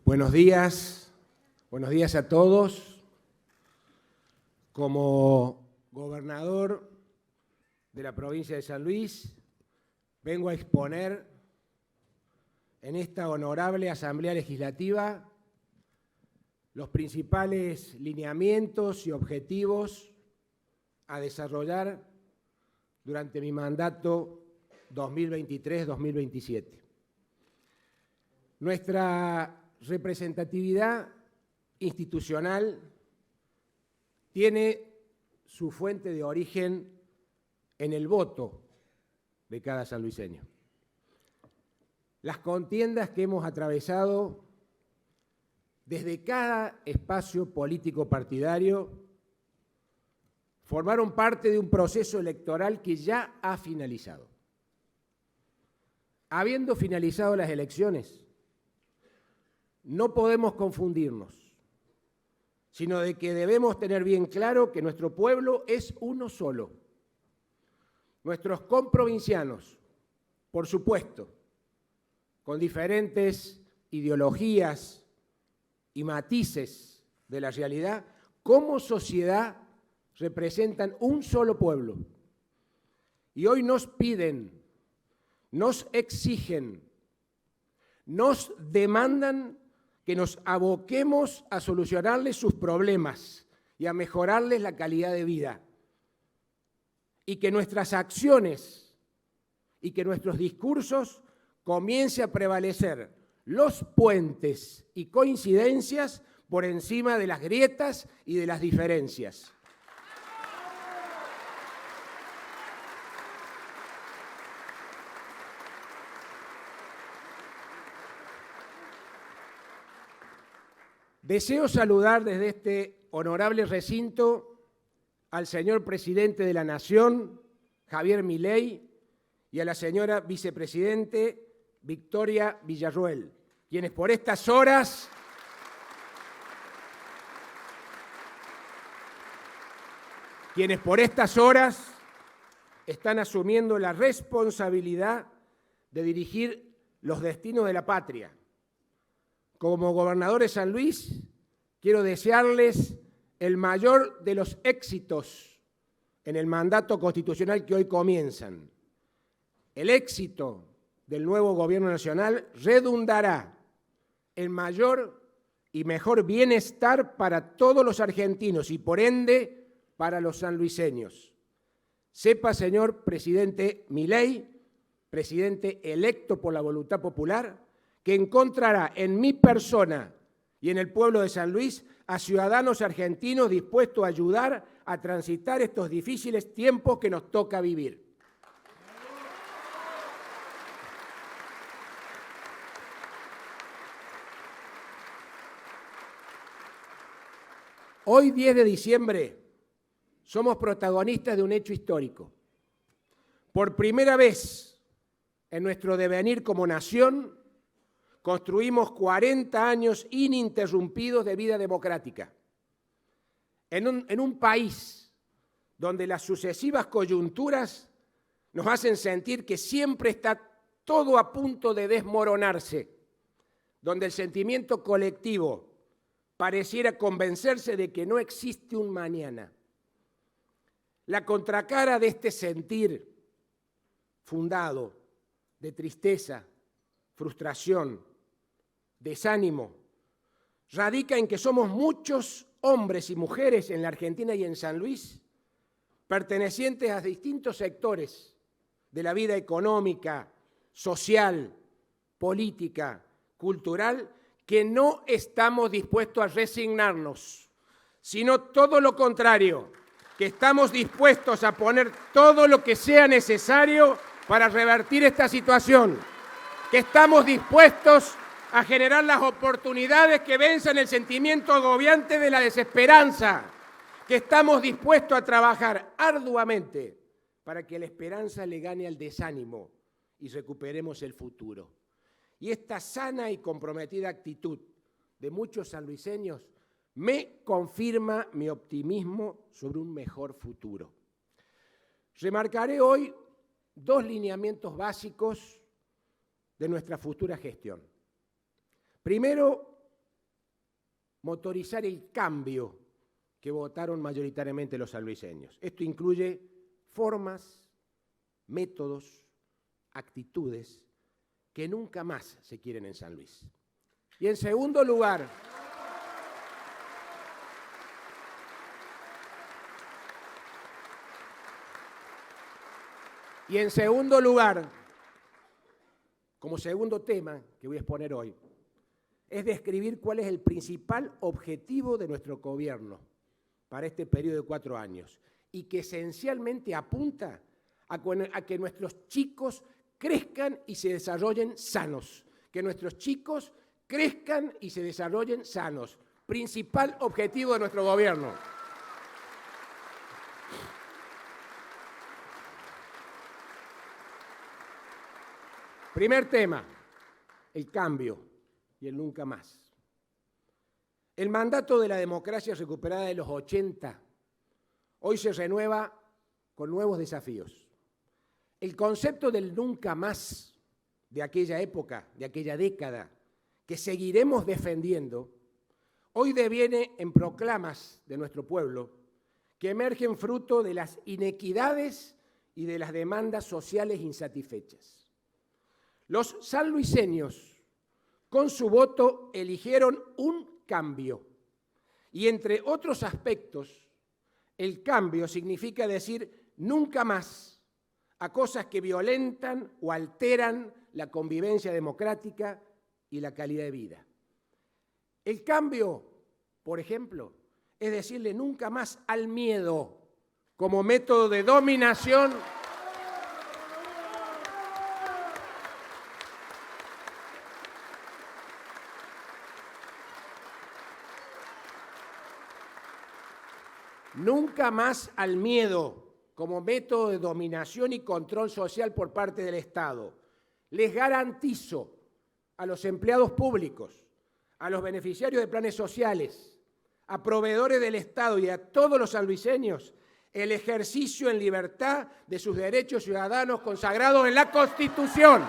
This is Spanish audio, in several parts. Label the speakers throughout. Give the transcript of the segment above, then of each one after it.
Speaker 1: Buenos días a todos. Como gobernador de la provincia de San Luis, vengo a exponer en esta honorable Asamblea Legislativa los principales lineamientos y objetivos a desarrollar durante mi mandato 2023-2027. Nuestra representatividad institucional tiene su fuente de origen en el voto de cada sanluiseño. Las contiendas que hemos atravesado desde cada espacio político partidario formaron parte de un proceso electoral que ya ha finalizado. Habiendo finalizado las elecciones, no podemos confundirnos, sino de que debemos tener bien claro que nuestro pueblo es uno solo. Nuestros comprovincianos, por supuesto, con diferentes ideologías y matices de la realidad, como sociedad representan un solo pueblo. Y hoy nos piden, nos exigen, nos demandan que nos aboquemos a solucionarles sus problemas y a mejorarles la calidad de vida. Y que nuestras acciones y que nuestros discursos comience a prevalecer los puentes y coincidencias por encima de las grietas y de las diferencias. Deseo saludar desde este honorable recinto al señor presidente de la Nación, Javier Milei, y a la señora vicepresidente Victoria Villarroel, quienes por estas horas están asumiendo la responsabilidad de dirigir los destinos de la patria. Como gobernador de San Luis, quiero desearles el mayor de los éxitos en el mandato constitucional que hoy comienzan. El éxito del nuevo gobierno nacional redundará en mayor y mejor bienestar para todos los argentinos y, por ende, para los sanluiseños. Sepa, señor presidente Milei, presidente electo por la voluntad popular, que encontrará en mi persona y en el pueblo de San Luis a ciudadanos argentinos dispuestos a ayudar a transitar estos difíciles tiempos que nos toca vivir. Hoy, 10 de diciembre, somos protagonistas de un hecho histórico. Por primera vez en nuestro devenir como nación, construimos 40 años ininterrumpidos de vida democrática. En un país donde las sucesivas coyunturas nos hacen sentir que siempre está todo a punto de desmoronarse, donde el sentimiento colectivo pareciera convencerse de que no existe un mañana. La contracara de este sentir fundado de tristeza, frustración, desánimo, radica en que somos muchos hombres y mujeres en la Argentina y en San Luis, pertenecientes a distintos sectores de la vida económica, social, política, cultural, que no estamos dispuestos a resignarnos, sino todo lo contrario, que estamos dispuestos a poner todo lo que sea necesario para revertir esta situación, que estamos dispuestos a generar las oportunidades que venzan el sentimiento agobiante de la desesperanza, que estamos dispuestos a trabajar arduamente para que la esperanza le gane al desánimo y recuperemos el futuro. Y esta sana y comprometida actitud de muchos sanluiseños me confirma mi optimismo sobre un mejor futuro. Remarcaré hoy 2 lineamientos básicos de nuestra futura gestión. Primero, motorizar el cambio que votaron mayoritariamente los sanluiseños. Esto incluye formas, métodos, actitudes que nunca más se quieren en San Luis. Y en segundo lugar, como segundo tema que voy a exponer hoy, es describir cuál es el principal objetivo de nuestro gobierno para este periodo de 4 años y que esencialmente apunta a que nuestros chicos crezcan y se desarrollen sanos. Que nuestros chicos crezcan y se desarrollen sanos. Principal objetivo de nuestro gobierno. Primer tema, el cambio y el nunca más. El mandato de la democracia recuperada de los 80 hoy se renueva con nuevos desafíos. El concepto del nunca más de aquella época, de aquella década, que seguiremos defendiendo, hoy deviene en proclamas de nuestro pueblo que emergen fruto de las inequidades y de las demandas sociales insatisfechas. Los sanluiseños, con su voto, eligieron un cambio. Y entre otros aspectos, el cambio significa decir nunca más a cosas que violentan o alteran la convivencia democrática y la calidad de vida. El cambio, por ejemplo, es decirle nunca más al miedo como método de dominación nunca más al miedo como método de dominación y control social por parte del Estado. Les garantizo a los empleados públicos, a los beneficiarios de planes sociales, a proveedores del Estado y a todos los sanluiseños el ejercicio en libertad de sus derechos ciudadanos consagrados en la Constitución.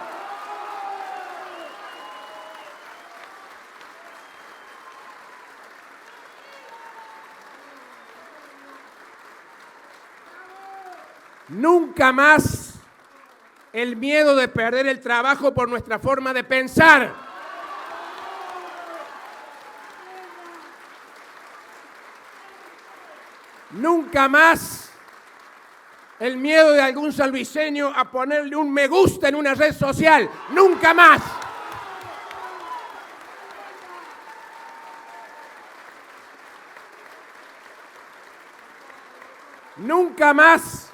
Speaker 1: Nunca más el miedo de perder el trabajo por nuestra forma de pensar. Nunca más el miedo de algún sanluiseño a ponerle un me gusta en una red social. Nunca más. Nunca más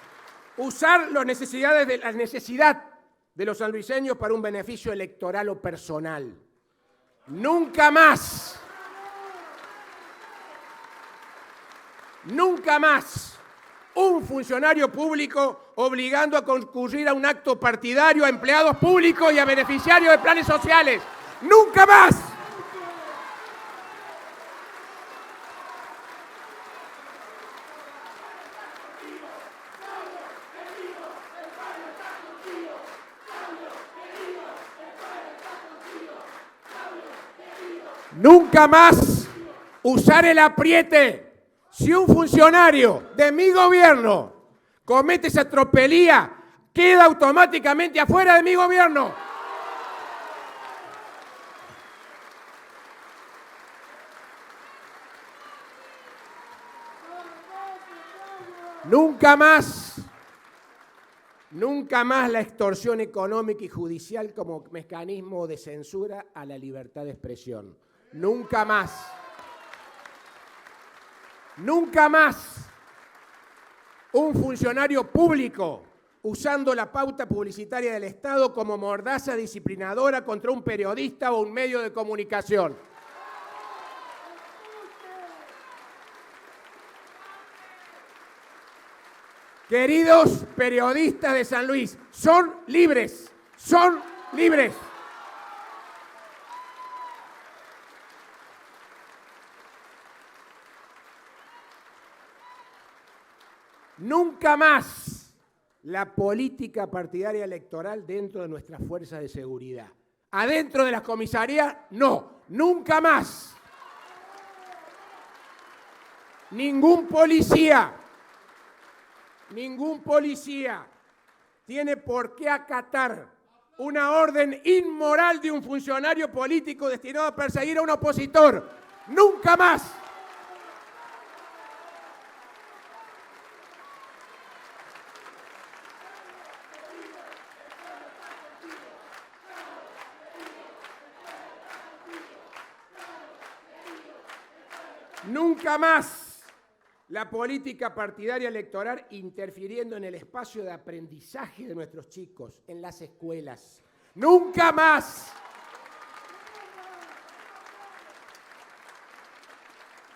Speaker 1: usar la necesidad de los sanluiseños para un beneficio electoral o personal. Nunca más. Nunca más un funcionario público obligando a concurrir a un acto partidario a empleados públicos y a beneficiarios de planes sociales. ¡Nunca más! Nunca más usar el apriete. Si un funcionario de mi gobierno comete esa tropelía, queda automáticamente afuera de mi gobierno. Nunca más la extorsión económica y judicial como mecanismo de censura a la libertad de expresión. Nunca más. Nunca más un funcionario público usando la pauta publicitaria del Estado como mordaza disciplinadora contra un periodista o un medio de comunicación. Queridos periodistas de San Luis, son libres, son libres. Nunca más la política partidaria electoral dentro de nuestras fuerzas de seguridad. Adentro de las comisarías, no, nunca más. Ningún policía tiene por qué acatar una orden inmoral de un funcionario político destinado a perseguir a un opositor. ¡Nunca más! Nunca más la política partidaria electoral interfiriendo en el espacio de aprendizaje de nuestros chicos, en las escuelas. ¡Nunca más!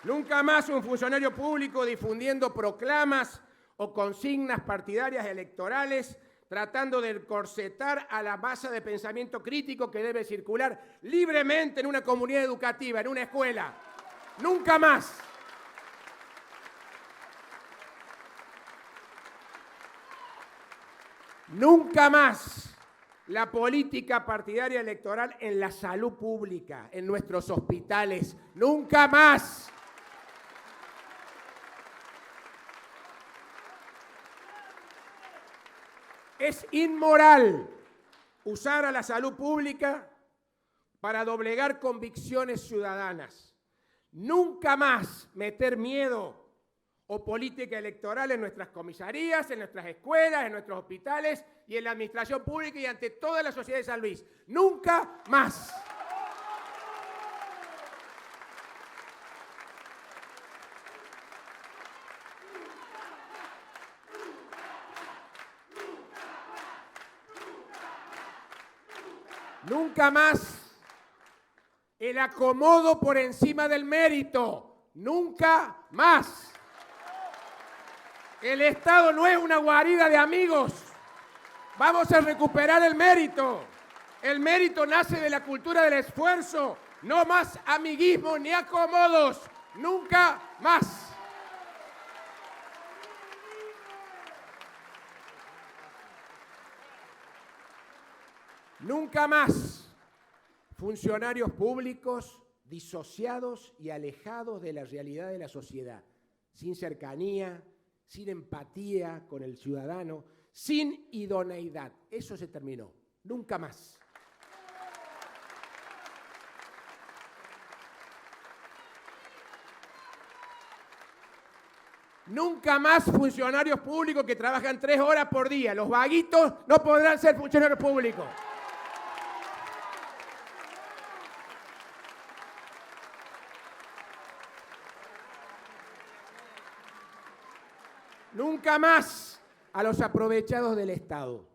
Speaker 1: Nunca más un funcionario público difundiendo proclamas o consignas partidarias electorales tratando de encorsetar a la masa de pensamiento crítico que debe circular libremente en una comunidad educativa, en una escuela. ¡Nunca más! Nunca más la política partidaria electoral en la salud pública, en nuestros hospitales. ¡Nunca más! Es inmoral usar a la salud pública para doblegar convicciones ciudadanas. Nunca más meter miedo o política electoral en nuestras comisarías, en nuestras escuelas, en nuestros hospitales y en la administración pública y ante toda la sociedad de San Luis. ¡Nunca más! Nunca más el acomodo por encima del mérito. Nunca más. El Estado no es una guarida de amigos. Vamos a recuperar el mérito. El mérito nace de la cultura del esfuerzo. No más amiguismo ni acomodos. Nunca más. Nunca más funcionarios públicos disociados y alejados de la realidad de la sociedad, sin cercanía, sin empatía con el ciudadano, sin idoneidad. Eso se terminó. Nunca más. Nunca más funcionarios públicos que trabajan 3 horas por día. Los vaguitos no podrán ser funcionarios públicos. Nunca más a los aprovechados del Estado.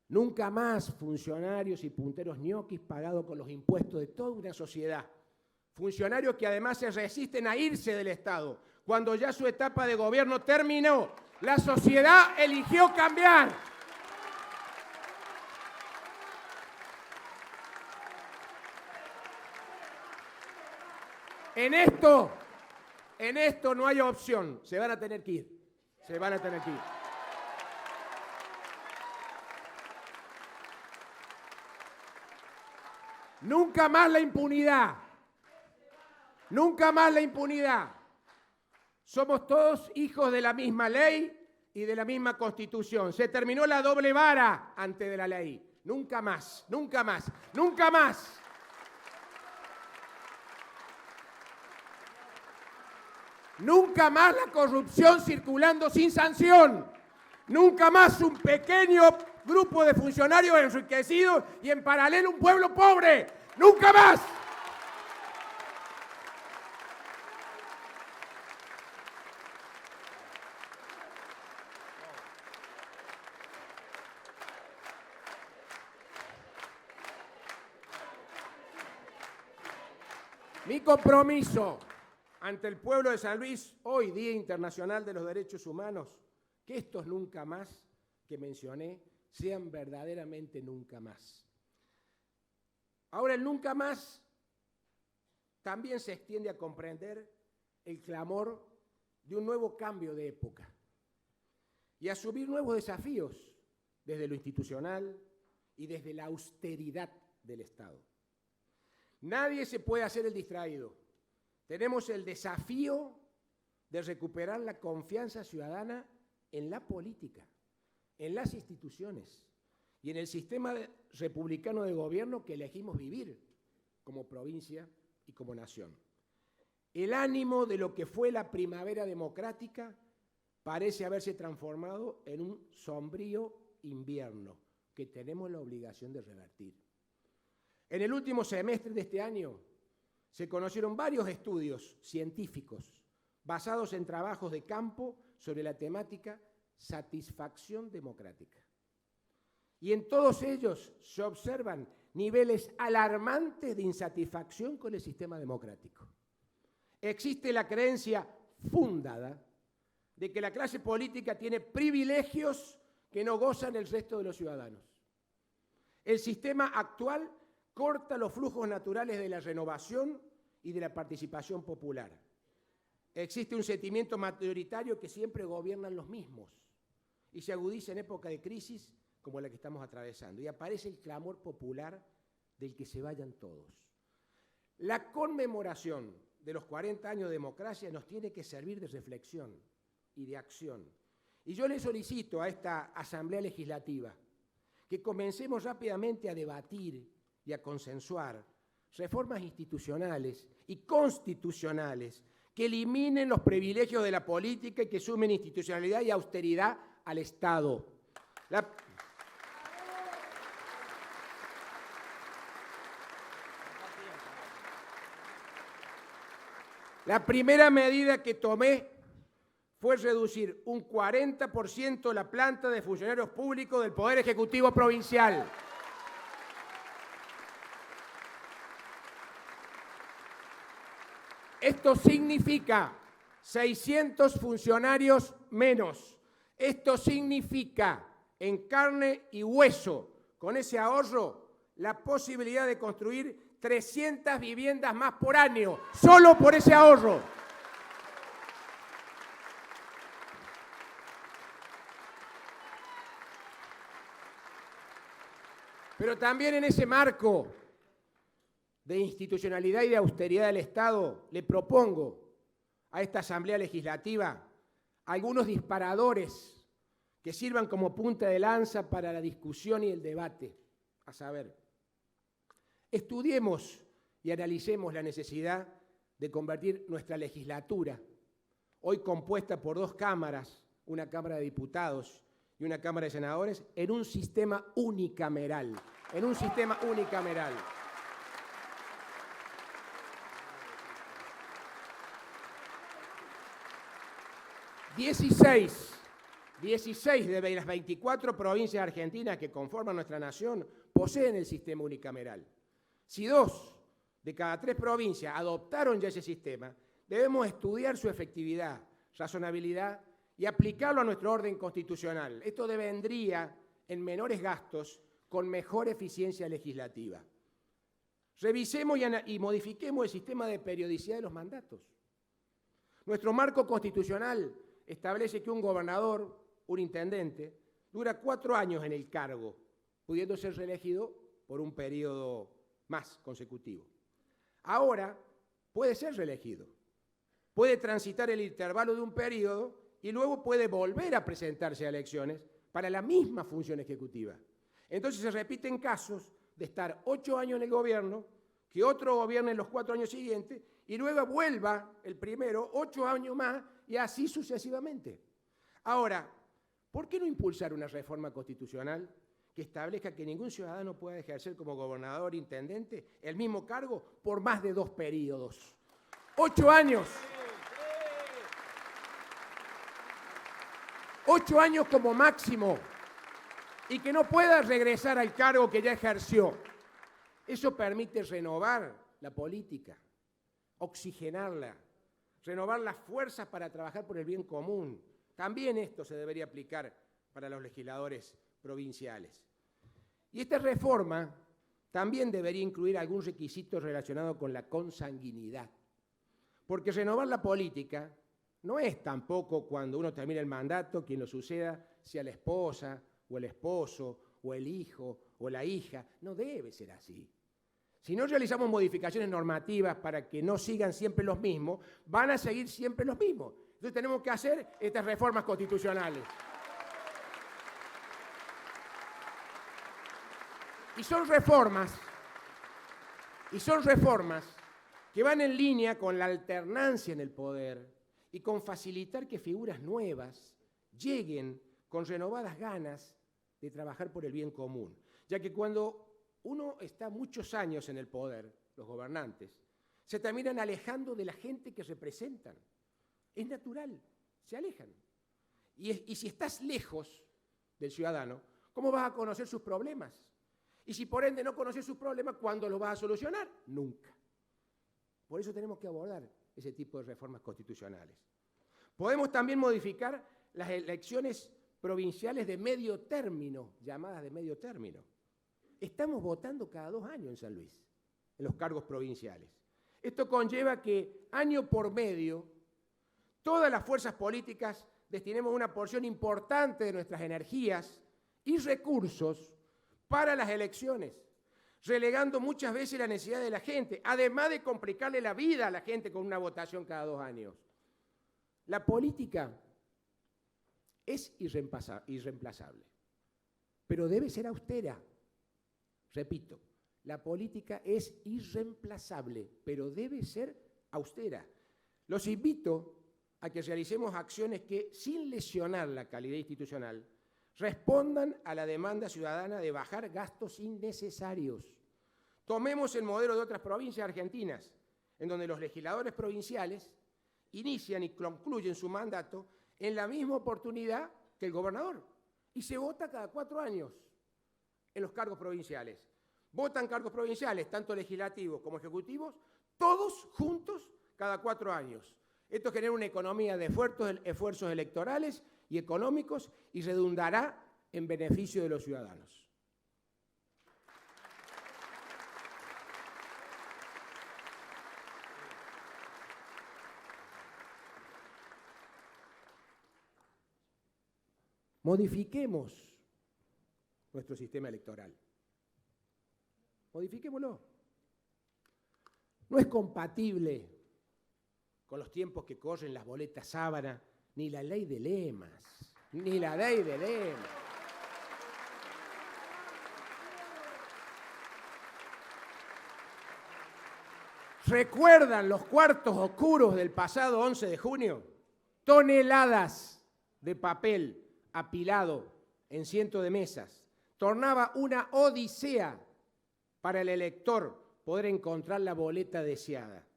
Speaker 1: Nunca más funcionarios y punteros ñoquis pagados con los impuestos de toda una sociedad. Funcionarios que además se resisten a irse del Estado cuando ya su etapa de gobierno terminó. La sociedad eligió cambiar. En esto no hay opción. Se van a tener que ir. Se van a tener que ir. Nunca más la impunidad. Nunca más la impunidad. Somos todos hijos de la misma ley y de la misma Constitución. Se terminó la doble vara ante de la ley. Nunca más, nunca más, nunca más. Nunca más la corrupción circulando sin sanción. Nunca más un pequeño grupo de funcionarios enriquecidos y en paralelo un pueblo pobre. ¡Nunca más! Mi compromiso ante el pueblo de San Luis, hoy Día Internacional de los Derechos Humanos, que estos nunca más que mencioné sean verdaderamente nunca más. Ahora, el nunca más también se extiende a comprender el clamor de un nuevo cambio de época y a asumir nuevos desafíos desde lo institucional y desde la austeridad del Estado. Nadie se puede hacer el distraído. Tenemos el desafío de recuperar la confianza ciudadana en la política, en las instituciones y en el sistema republicano de gobierno que elegimos vivir como provincia y como nación. El ánimo de lo que fue la primavera democrática parece haberse transformado en un sombrío invierno que tenemos la obligación de revertir. En el último semestre de este año se conocieron varios estudios científicos basados en trabajos de campo sobre la temática satisfacción democrática. Y en todos ellos se observan niveles alarmantes de insatisfacción con el sistema democrático. Existe la creencia fundada de que la clase política tiene privilegios que no gozan el resto de los ciudadanos. El sistema actual corta los flujos naturales de la renovación y de la participación popular. Existe un sentimiento mayoritario que siempre gobiernan los mismos y se agudiza en época de crisis como la que estamos atravesando. Y aparece el clamor popular del que se vayan todos. La conmemoración de los 40 años de democracia nos tiene que servir de reflexión y de acción. Y yo le solicito a esta Asamblea Legislativa que comencemos rápidamente a debatir y a consensuar reformas institucionales y constitucionales que eliminen los privilegios de la política y que sumen institucionalidad y austeridad al Estado. La primera medida que tomé fue reducir un 40% la planta de funcionarios públicos del Poder Ejecutivo Provincial. Esto significa 600 funcionarios menos. Esto significa, en carne y hueso, con ese ahorro, la posibilidad de construir 300 viviendas más por año, solo por ese ahorro. Pero también en ese marco de institucionalidad y de austeridad del Estado, le propongo a esta Asamblea Legislativa algunos disparadores que sirvan como punta de lanza para la discusión y el debate. A saber, estudiemos y analicemos la necesidad de convertir nuestra legislatura, hoy compuesta por 2 cámaras, una Cámara de Diputados y una Cámara de Senadores, en un sistema unicameral. En un sistema unicameral. Dieciséis de las 24 provincias argentinas que conforman nuestra nación poseen el sistema unicameral. Si 2 de cada 3 provincias adoptaron ya ese sistema, debemos estudiar su efectividad, razonabilidad y aplicarlo a nuestro orden constitucional. Esto devendría en menores gastos con mejor eficiencia legislativa. Revisemos y modifiquemos el sistema de periodicidad de los mandatos. Nuestro marco constitucional establece que un gobernador, un intendente, dura 4 años en el cargo, pudiendo ser reelegido por un periodo más consecutivo. Ahora puede ser reelegido, puede transitar el intervalo de un periodo y luego puede volver a presentarse a elecciones para la misma función ejecutiva. Entonces se repiten casos de estar 8 años en el gobierno, que otro gobierne en los 4 años siguientes y luego vuelva el primero 8 años más y así sucesivamente. Ahora, ¿por qué no impulsar una reforma constitucional que establezca que ningún ciudadano pueda ejercer como gobernador o intendente el mismo cargo por más de 2 periodos? 8 años. 8 años como máximo. Y que no pueda regresar al cargo que ya ejerció. Eso permite renovar la política, oxigenarla, renovar las fuerzas para trabajar por el bien común. También esto se debería aplicar para los legisladores provinciales. Y esta reforma también debería incluir algún requisito relacionado con la consanguinidad. Porque renovar la política no es tampoco cuando uno termina el mandato, quien lo suceda sea la esposa, o el esposo, o el hijo, o la hija. No debe ser así. Si no realizamos modificaciones normativas para que no sigan siempre los mismos, van a seguir siempre los mismos. Entonces tenemos que hacer estas reformas constitucionales. Y son reformas que van en línea con la alternancia en el poder y con facilitar que figuras nuevas lleguen con renovadas ganas de trabajar por el bien común. Ya que cuando uno está muchos años en el poder, los gobernantes, se terminan alejando de la gente que representan. Es natural, se alejan. Y si estás lejos del ciudadano, ¿cómo vas a conocer sus problemas? Y si por ende no conoces sus problemas, ¿cuándo los vas a solucionar? Nunca. Por eso tenemos que abordar ese tipo de reformas constitucionales. Podemos también modificar las elecciones provinciales de medio término, llamadas de medio término. Estamos votando cada 2 años en San Luis, en los cargos provinciales. Esto conlleva que año por medio todas las fuerzas políticas destinemos una porción importante de nuestras energías y recursos para las elecciones, relegando muchas veces la necesidad de la gente, además de complicarle la vida a la gente con una votación cada 2 años. La política es irreemplazable, pero debe ser austera. Repito, la política es irreemplazable, pero debe ser austera. Los invito a que realicemos acciones que, sin lesionar la calidad institucional, respondan a la demanda ciudadana de bajar gastos innecesarios. Tomemos el modelo de otras provincias argentinas, en donde los legisladores provinciales inician y concluyen su mandato en la misma oportunidad que el gobernador, y se vota cada 4 años en los cargos provinciales. Votan cargos provinciales, tanto legislativos como ejecutivos, todos juntos cada 4 años. Esto genera una economía de esfuerzos electorales y económicos y redundará en beneficio de los ciudadanos. Modifiquemos nuestro sistema electoral. Modifiquémoslo. No es compatible con los tiempos que corren las boletas sábana, ni la ley de lemas, ni la ley de lemas. ¿Recuerdan los cuartos oscuros del pasado 11 de junio? Toneladas de papel apilado en cientos de mesas. Tornaba una odisea para el elector poder encontrar la boleta deseada.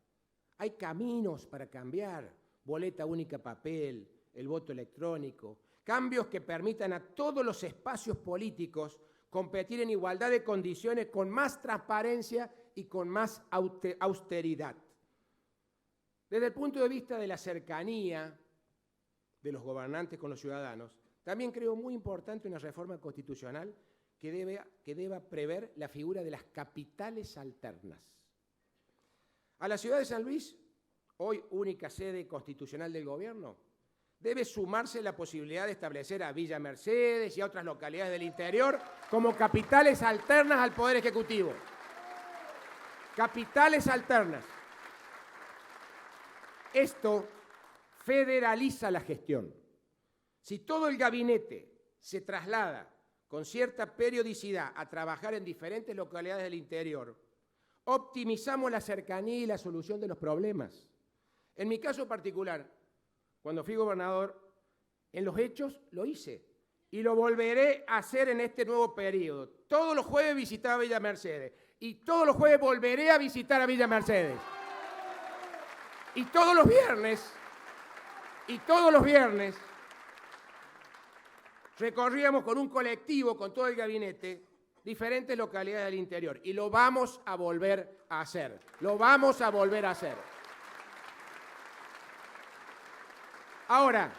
Speaker 1: Hay caminos para cambiar, boleta única papel, el voto electrónico, cambios que permitan a todos los espacios políticos competir en igualdad de condiciones con más transparencia y con más austeridad. Desde el punto de vista de la cercanía de los gobernantes con los ciudadanos, también creo muy importante una reforma constitucional que deba prever la figura de las capitales alternas. A la ciudad de San Luis, hoy única sede constitucional del gobierno, debe sumarse la posibilidad de establecer a Villa Mercedes y a otras localidades del interior como capitales alternas al Poder Ejecutivo. Capitales alternas. Esto federaliza la gestión. Si todo el gabinete se traslada con cierta periodicidad a trabajar en diferentes localidades del interior, optimizamos la cercanía y la solución de los problemas. En mi caso particular, cuando fui gobernador, en los hechos lo hice y lo volveré a hacer en este nuevo periodo. Todos los jueves visitaba Villa Mercedes y todos los jueves volveré a visitar a Villa Mercedes. Y todos los viernes, recorríamos con un colectivo, con todo el gabinete, diferentes localidades del interior. Y lo vamos a volver a hacer. Lo vamos a volver a hacer. Ahora,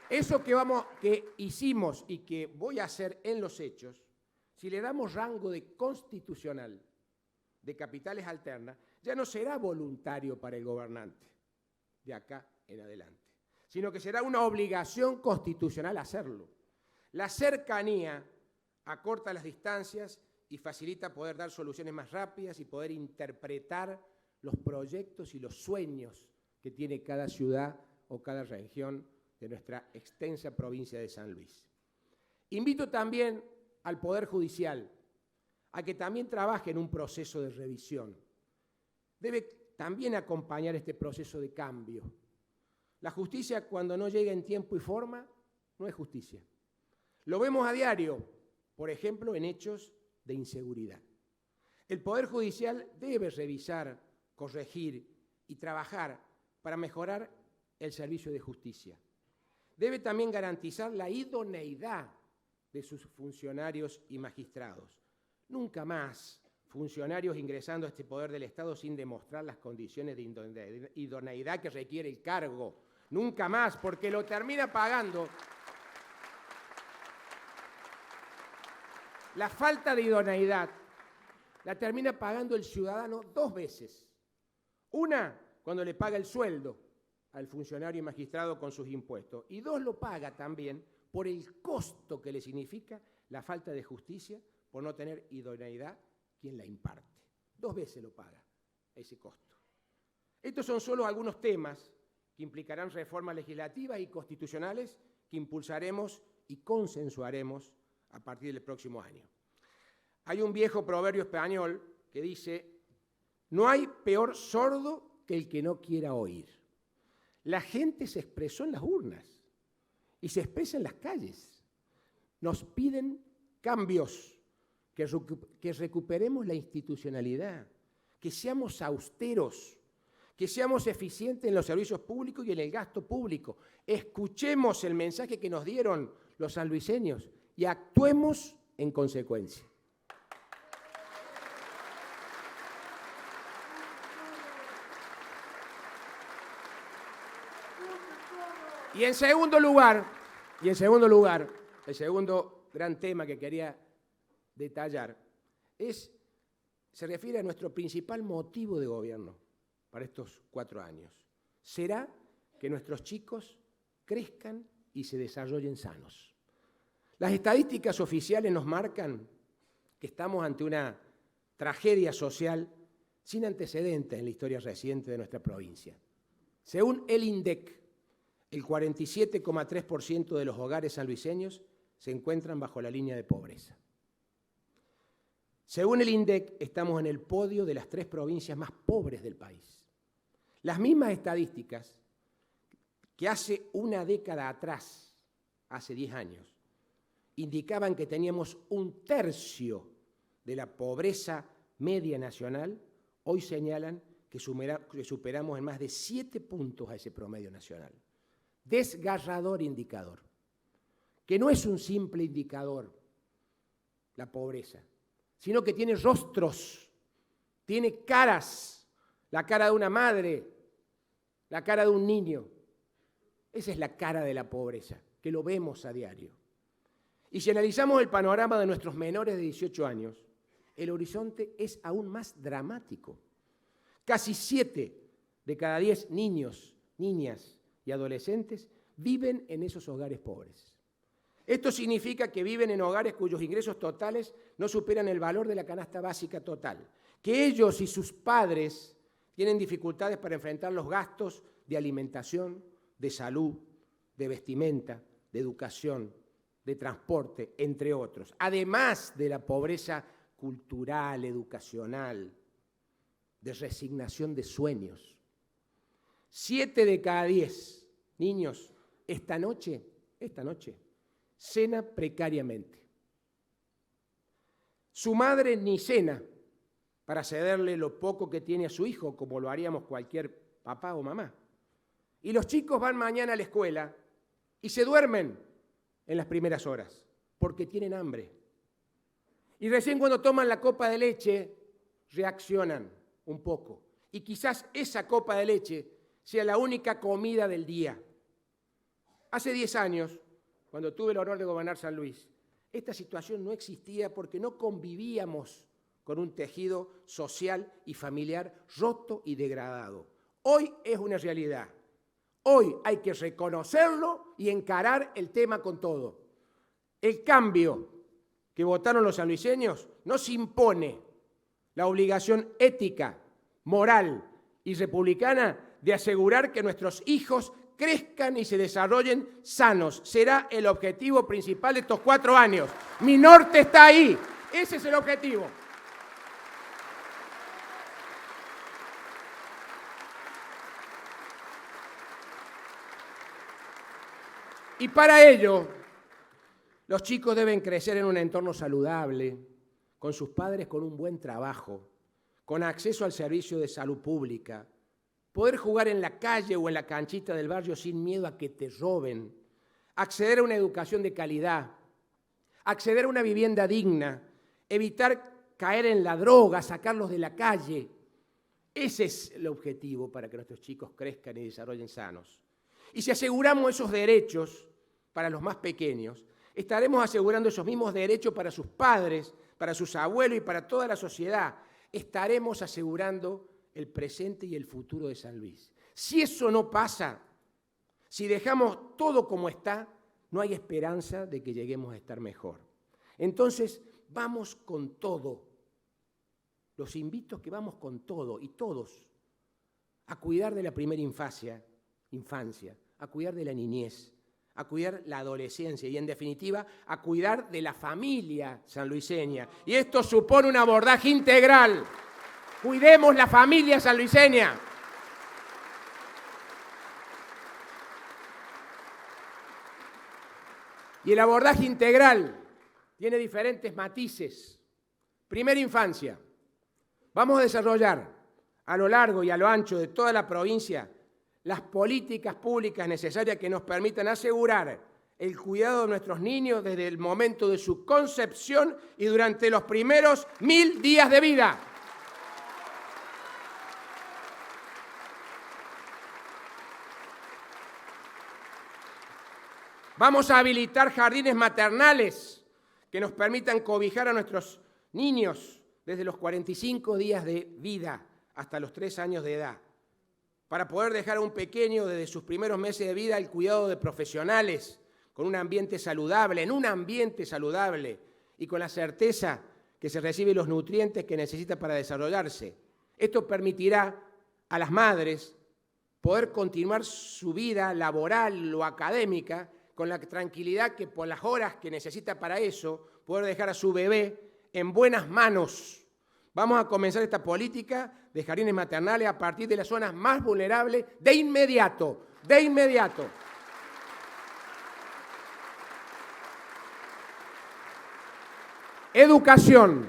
Speaker 1: eso que hicimos y que voy a hacer en los hechos, si le damos rango de constitucional, de capitales alternas, ya no será voluntario para el gobernante de acá en adelante, sino que será una obligación constitucional hacerlo. La cercanía acorta las distancias y facilita poder dar soluciones más rápidas y poder interpretar los proyectos y los sueños que tiene cada ciudad o cada región de nuestra extensa provincia de San Luis. Invito también al Poder Judicial a que también trabaje en un proceso de revisión. Debe también acompañar este proceso de cambio. La justicia, cuando no llega en tiempo y forma, no es justicia. Lo vemos a diario, por ejemplo, en hechos de inseguridad. El Poder Judicial debe revisar, corregir y trabajar para mejorar el servicio de justicia. Debe también garantizar la idoneidad de sus funcionarios y magistrados. Nunca más funcionarios ingresando a este poder del Estado sin demostrar las condiciones de idoneidad que requiere el cargo. Nunca más, porque lo termina pagando. La falta de idoneidad la termina pagando el ciudadano 2 veces. Una, cuando le paga el sueldo al funcionario y magistrado con sus impuestos. Y 2, lo paga también por el costo que le significa la falta de justicia por no tener idoneidad quien la imparte. 2 veces lo paga ese costo. Estos son solo algunos temas que implicarán reformas legislativas y constitucionales que impulsaremos y consensuaremos a partir del próximo año. Hay un viejo proverbio español que dice: no hay peor sordo que el que no quiera oír. La gente se expresó en las urnas y se expresa en las calles. Nos piden cambios, que recuperemos la institucionalidad, que seamos austeros, que seamos eficientes en los servicios públicos y en el gasto público. Escuchemos el mensaje que nos dieron los sanluiseños y actuemos en consecuencia. Y en segundo lugar, el segundo gran tema que quería detallar se refiere a nuestro principal motivo de gobierno para estos 4 años. Será que nuestros chicos crezcan y se desarrollen sanos. Las estadísticas oficiales nos marcan que estamos ante una tragedia social sin antecedentes en la historia reciente de nuestra provincia. Según el INDEC, el 47,3% de los hogares sanluiseños se encuentran bajo la línea de pobreza. Según el INDEC, estamos en el podio de las 3 provincias más pobres del país. Las mismas estadísticas que hace una década atrás, hace 10 años, indicaban que teníamos 1/3 de la pobreza media nacional, hoy señalan que superamos en más de 7 puntos a ese promedio nacional. Desgarrador indicador, que no es un simple indicador, la pobreza, sino que tiene rostros, tiene caras, la cara de una madre, la cara de un niño. Esa es la cara de la pobreza, que lo vemos a diario. Y si analizamos el panorama de nuestros menores de 18 años, el horizonte es aún más dramático. Casi 7 de cada 10 niños, niñas y adolescentes viven en esos hogares pobres. Esto significa que viven en hogares cuyos ingresos totales no superan el valor de la canasta básica total, que ellos y sus padres tienen dificultades para enfrentar los gastos de alimentación, de salud, de vestimenta, de educación, de transporte, entre otros, además de la pobreza cultural, educacional, de resignación de sueños. 7 de cada 10 niños esta noche, cena precariamente. Su madre ni cena para cederle lo poco que tiene a su hijo, como lo haríamos cualquier papá o mamá. Y los chicos van mañana a la escuela y se duermen en las primeras horas, porque tienen hambre. Y recién cuando toman la copa de leche, reaccionan un poco. Y quizás esa copa de leche sea la única comida del día. Hace 10 años, cuando tuve el honor de gobernar San Luis, esta situación no existía porque no convivíamos con un tejido social y familiar roto y degradado. Hoy es una realidad. Hoy hay que reconocerlo y encarar el tema con todo. El cambio que votaron los sanluiseños nos impone la obligación ética, moral y republicana de asegurar que nuestros hijos crezcan y se desarrollen sanos. Será el objetivo principal de estos 4 años. Mi norte está ahí. Ese es el objetivo. Y para ello, los chicos deben crecer en un entorno saludable, con sus padres con un buen trabajo, con acceso al servicio de salud pública, poder jugar en la calle o en la canchita del barrio sin miedo a que te roben, acceder a una educación de calidad, acceder a una vivienda digna, evitar caer en la droga, sacarlos de la calle. Ese es el objetivo para que nuestros chicos crezcan y desarrollen sanos. Y si aseguramos esos derechos para los más pequeños, estaremos asegurando esos mismos derechos para sus padres, para sus abuelos y para toda la sociedad. Estaremos asegurando el presente y el futuro de San Luis. Si eso no pasa, si dejamos todo como está, no hay esperanza de que lleguemos a estar mejor. Entonces, vamos con todo. Los invito a que vamos con todo y todos a cuidar de la primera infancia, a cuidar de la niñez, a cuidar la adolescencia y, en definitiva, a cuidar de la familia sanluiseña. Y esto supone un abordaje integral. Cuidemos la familia sanluiseña. Y el abordaje integral tiene diferentes matices. Primera infancia. Vamos a desarrollar a lo largo y a lo ancho de toda la provincia las políticas públicas necesarias que nos permitan asegurar el cuidado de nuestros niños desde el momento de su concepción y durante los primeros 1000 días de vida. Vamos a habilitar jardines maternales que nos permitan cobijar a nuestros niños desde los 45 días de vida hasta los 3 años de edad, para poder dejar a un pequeño desde sus primeros meses de vida el cuidado de profesionales, con un ambiente saludable, en un ambiente saludable y con la certeza que se reciben los nutrientes que necesita para desarrollarse. Esto permitirá a las madres poder continuar su vida laboral o académica con la tranquilidad que por las horas que necesita para eso, poder dejar a su bebé en buenas manos. Vamos a comenzar esta política de jardines maternales a partir de las zonas más vulnerables de inmediato, de inmediato. Educación.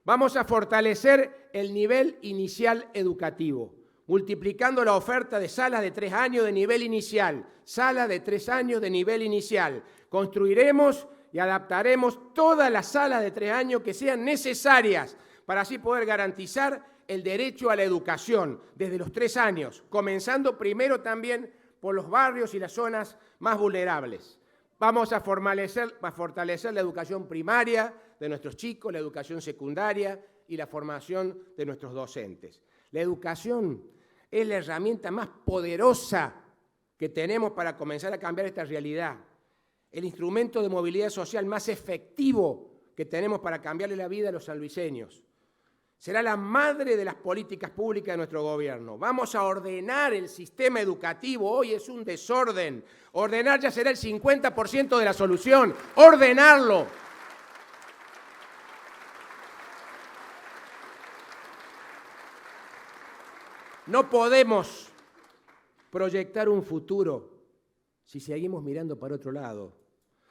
Speaker 1: Vamos a fortalecer el nivel inicial educativo, multiplicando la oferta de salas de 3 años de nivel inicial, salas de 3 años de nivel inicial. Construiremos y adaptaremos todas las salas de 3 años que sean necesarias para así poder garantizar el derecho a la educación desde los 3 años, comenzando primero también por los barrios y las zonas más vulnerables. Vamos a fortalecer la educación primaria de nuestros chicos, la educación secundaria y la formación de nuestros docentes. La educación es la herramienta más poderosa que tenemos para comenzar a cambiar esta realidad. El instrumento de movilidad social más efectivo que tenemos para cambiarle la vida a los sanluiseños. Será la madre de las políticas públicas de nuestro gobierno. Vamos a ordenar el sistema educativo. Hoy es un desorden. Ordenar ya será el 50% de la solución. Ordenarlo. No podemos proyectar un futuro si seguimos mirando para otro lado,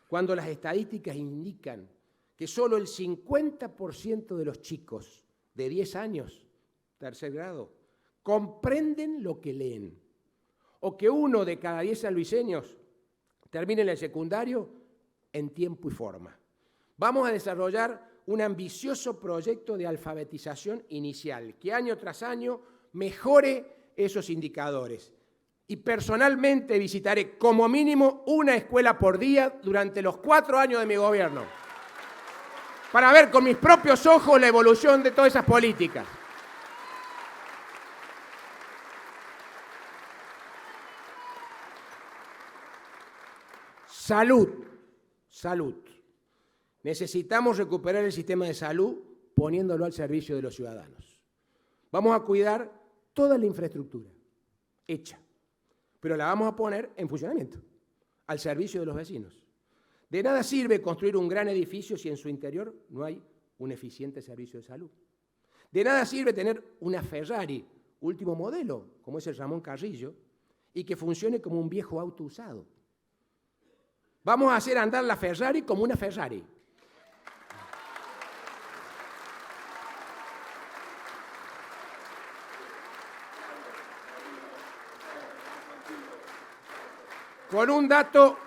Speaker 1: cuando las estadísticas indican que solo el 50% de los chicos de 10 años, tercer grado, comprenden lo que leen, o que 1 de cada 10 sanluiseños termine en el secundario en tiempo y forma. Vamos a desarrollar un ambicioso proyecto de alfabetización inicial que año tras año mejore esos indicadores. Y personalmente visitaré como mínimo una escuela por día durante los 4 años de mi gobierno, para ver con mis propios ojos la evolución de todas esas políticas. Salud. Necesitamos recuperar el sistema de salud poniéndolo al servicio de los ciudadanos. Vamos a cuidar toda la infraestructura. hecha, pero la vamos a poner en funcionamiento, al servicio de los vecinos. De nada sirve construir un gran edificio si en su interior no hay un eficiente servicio de salud. De nada sirve tener una Ferrari último modelo, como es el Ramón Carrillo, y que funcione como un viejo auto usado. Vamos a hacer andar la Ferrari como una Ferrari. Con un dato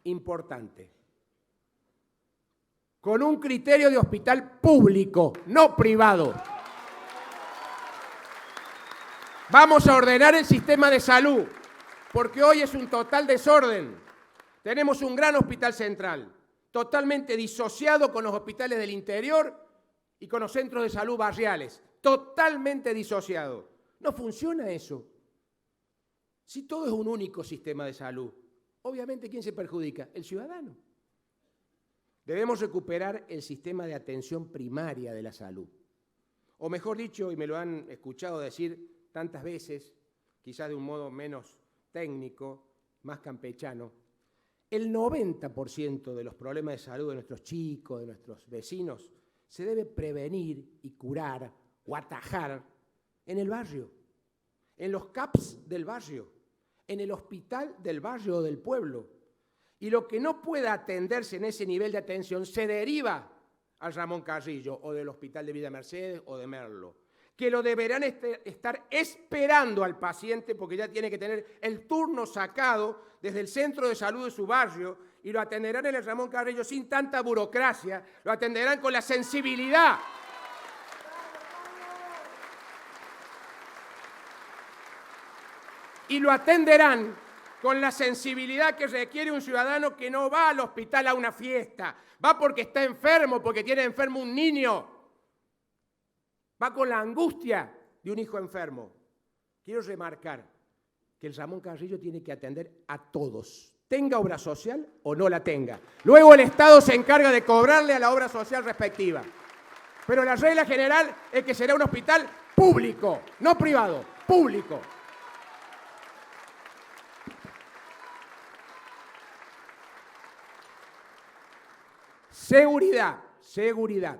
Speaker 1: importante, con un criterio de hospital público, no privado. Vamos a ordenar el sistema de salud, porque hoy es un total desorden. Tenemos un gran hospital central, totalmente disociado con los hospitales del interior y con los centros de salud barriales, totalmente disociado. No funciona eso. Si todo es un único sistema de salud, obviamente, ¿quién se perjudica? El ciudadano. Debemos recuperar el sistema de atención primaria de la salud. O mejor dicho, y me lo han escuchado decir tantas veces, quizás de un modo menos técnico, más campechano, el 90% de los problemas de salud de nuestros chicos, de nuestros vecinos, se debe prevenir y curar o atajar en el barrio, en los CAPS del barrio, en el hospital del barrio o del pueblo. Y lo que no pueda atenderse en ese nivel de atención se deriva al Ramón Carrillo o del Hospital de Villa Mercedes o de Merlo, que lo deberán estar esperando al paciente porque ya tiene que tener el turno sacado desde el centro de salud de su barrio y lo atenderán en el Ramón Carrillo sin tanta burocracia, lo atenderán con la sensibilidad. Y lo atenderán con la sensibilidad que requiere un ciudadano que no va al hospital a una fiesta, va porque está enfermo, porque tiene enfermo un niño, va con la angustia de un hijo enfermo. Quiero remarcar que el Ramón Carrillo tiene que atender a todos, tenga obra social o no la tenga. Luego el Estado se encarga de cobrarle a la obra social respectiva. Pero la regla general es que será un hospital público, no privado, público. Seguridad, seguridad.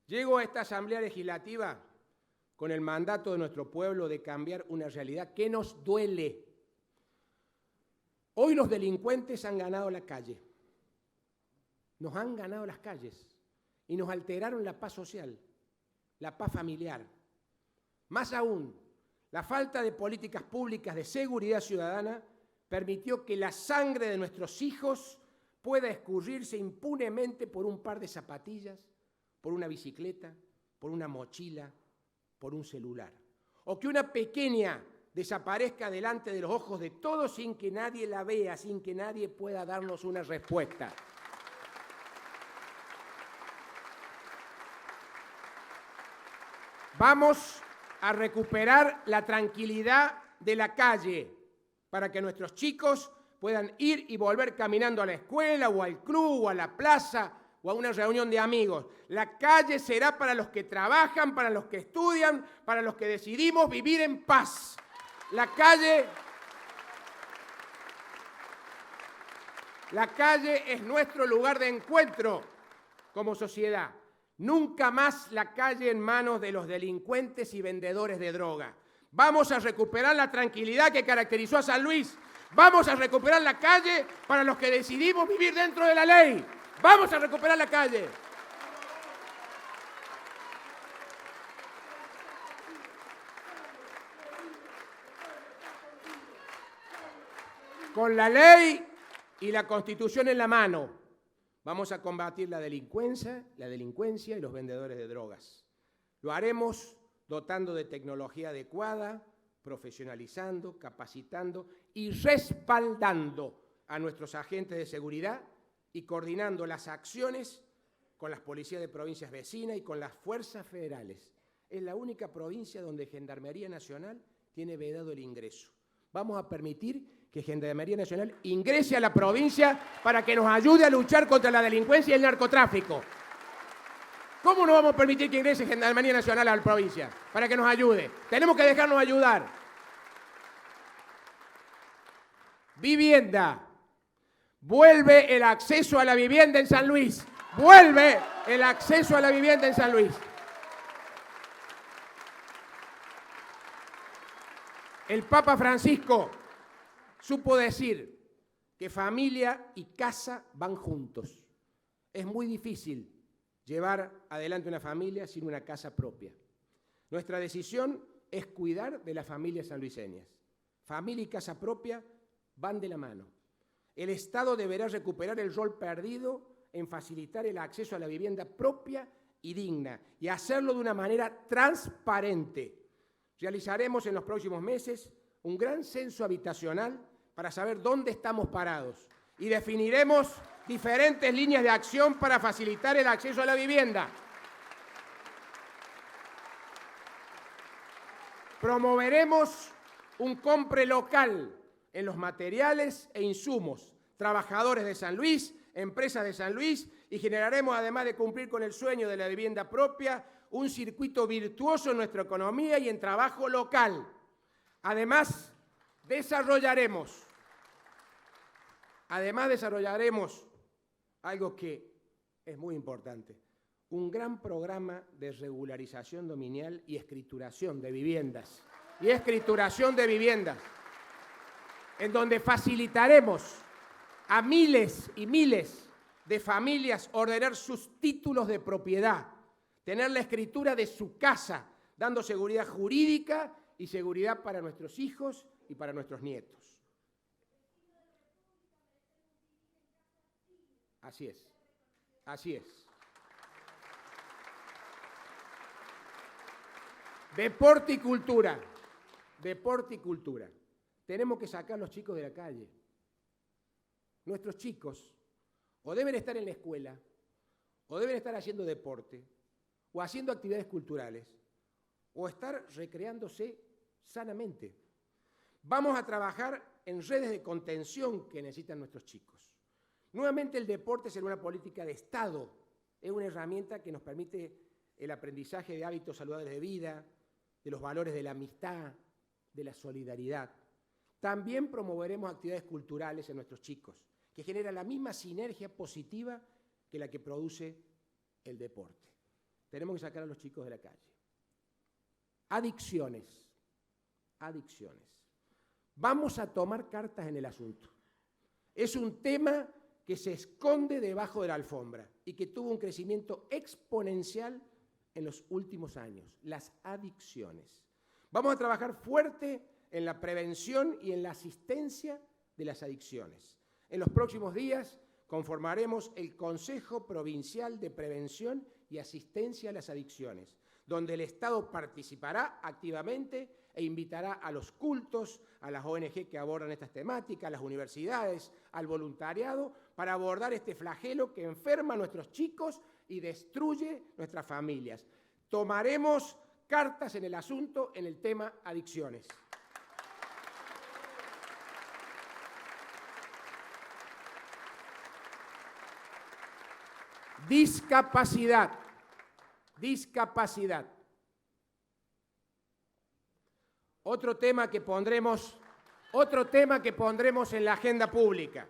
Speaker 1: Llego a esta Asamblea Legislativa con el mandato de nuestro pueblo de cambiar una realidad que nos duele. Hoy los delincuentes han ganado la calle, nos han ganado las calles y nos alteraron la paz social, la paz familiar. Más aún, la falta de políticas públicas de seguridad ciudadana permitió que la sangre de nuestros hijos pueda escurrirse impunemente por un par de zapatillas, por una bicicleta, por una mochila, por un celular. O que una pequeña desaparezca delante de los ojos de todos sin que nadie la vea, sin que nadie pueda darnos una respuesta. Vamos a recuperar la tranquilidad de la calle para que nuestros chicos puedan ir y volver caminando a la escuela o al club o a la plaza o a una reunión de amigos. La calle será para los que trabajan, para los que estudian, para los que decidimos vivir en paz. La calle es nuestro lugar de encuentro como sociedad. Nunca más la calle en manos de los delincuentes y vendedores de droga. Vamos a recuperar la tranquilidad que caracterizó a San Luis. Vamos a recuperar la calle para los que decidimos vivir dentro de la ley. Vamos a recuperar la calle. Con la ley y la Constitución en la mano, vamos a combatir la delincuencia y los vendedores de drogas. Lo haremos dotando de tecnología adecuada, profesionalizando, capacitando y respaldando a nuestros agentes de seguridad y coordinando las acciones con las policías de provincias vecinas y con las fuerzas federales. Es la única provincia donde Gendarmería Nacional tiene vedado el ingreso. Vamos a permitir que Gendarmería Nacional ingrese a la provincia para que nos ayude a luchar contra la delincuencia y el narcotráfico. ¿Cómo no vamos a permitir que ingrese Gendarmería Nacional a la provincia? Para que nos ayude. Tenemos que dejarnos ayudar. Vivienda. Vuelve el acceso a la vivienda en San Luis. Vuelve el acceso a la vivienda en San Luis. El Papa Francisco supo decir que familia y casa van juntos. Es muy difícil llevar adelante una familia sin una casa propia. Nuestra decisión es cuidar de las familias sanluiseñas. Familia y casa propia van de la mano. El Estado deberá recuperar el rol perdido en facilitar el acceso a la vivienda propia y digna y hacerlo de una manera transparente. Realizaremos en los próximos meses un gran censo habitacional para saber dónde estamos parados y definiremos diferentes líneas de acción para facilitar el acceso a la vivienda. Promoveremos un compre local en los materiales e insumos, trabajadores de San Luis, empresas de San Luis, y generaremos, además de cumplir con el sueño de la vivienda propia, un circuito virtuoso en nuestra economía y en trabajo local. Además, desarrollaremos algo que es muy importante, un gran programa de regularización dominial y escrituración de viviendas. En donde facilitaremos a miles y miles de familias ordenar sus títulos de propiedad, tener la escritura de su casa, dando seguridad jurídica y seguridad para nuestros hijos y para nuestros nietos. Así es, así es. Deporte y cultura. Deporte y cultura. Tenemos que sacar a los chicos de la calle. Nuestros chicos o deben estar en la escuela, o deben estar haciendo deporte, o haciendo actividades culturales, o estar recreándose sanamente. Vamos a trabajar en redes de contención que necesitan nuestros chicos. Nuevamente el deporte será una política de Estado. Es una herramienta que nos permite el aprendizaje de hábitos saludables de vida, de los valores de la amistad, de la solidaridad. También promoveremos actividades culturales en nuestros chicos, que generan la misma sinergia positiva que la que produce el deporte. Tenemos que sacar a los chicos de la calle. Adicciones. Vamos a tomar cartas en el asunto. Es un tema que se esconde debajo de la alfombra y que tuvo un crecimiento exponencial en los últimos años, las adicciones. Vamos a trabajar fuerte en la prevención y en la asistencia de las adicciones. En los próximos días conformaremos el Consejo Provincial de Prevención y Asistencia a las Adicciones, donde el Estado participará activamente e invitará a los cultos, a las ONG que abordan estas temáticas, a las universidades, al voluntariado, para abordar este flagelo que enferma a nuestros chicos y destruye nuestras familias. Tomaremos cartas en el asunto en el tema adicciones. Discapacidad. Otro tema que pondremos en la agenda pública.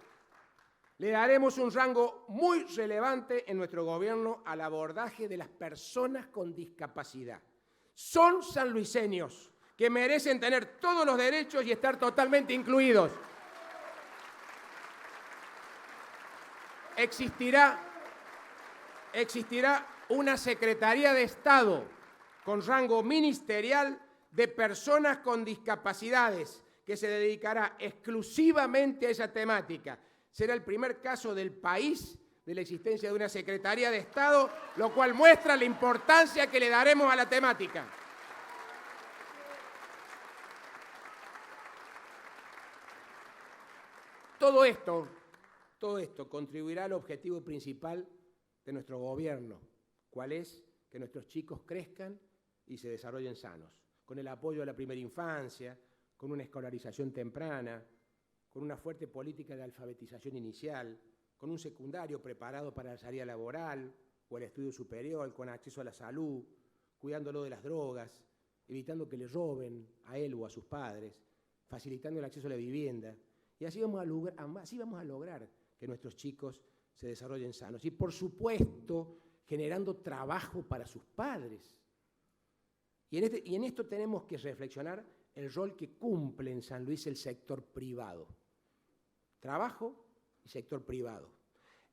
Speaker 1: Le daremos un rango muy relevante en nuestro gobierno al abordaje de las personas con discapacidad. Son sanluiseños que merecen tener todos los derechos y estar totalmente incluidos. Existirá una Secretaría de Estado con rango ministerial de personas con discapacidades que se dedicará exclusivamente a esa temática. Será el primer caso del país de la existencia de una Secretaría de Estado, lo cual muestra la importancia que le daremos a la temática. Todo esto contribuirá al objetivo principal de nuestro gobierno, cuál es que nuestros chicos crezcan y se desarrollen sanos, con el apoyo a la primera infancia, con una escolarización temprana, con una fuerte política de alfabetización inicial, con un secundario preparado para la salida laboral o el estudio superior, con acceso a la salud, cuidándolo de las drogas, evitando que le roben a él o a sus padres, facilitando el acceso a la vivienda Y así vamos a lograr que nuestros chicos se desarrollen sanos. Y por supuesto, generando trabajo para sus padres. Y en esto tenemos que reflexionar el rol que cumple en San Luis el sector privado. Trabajo y sector privado.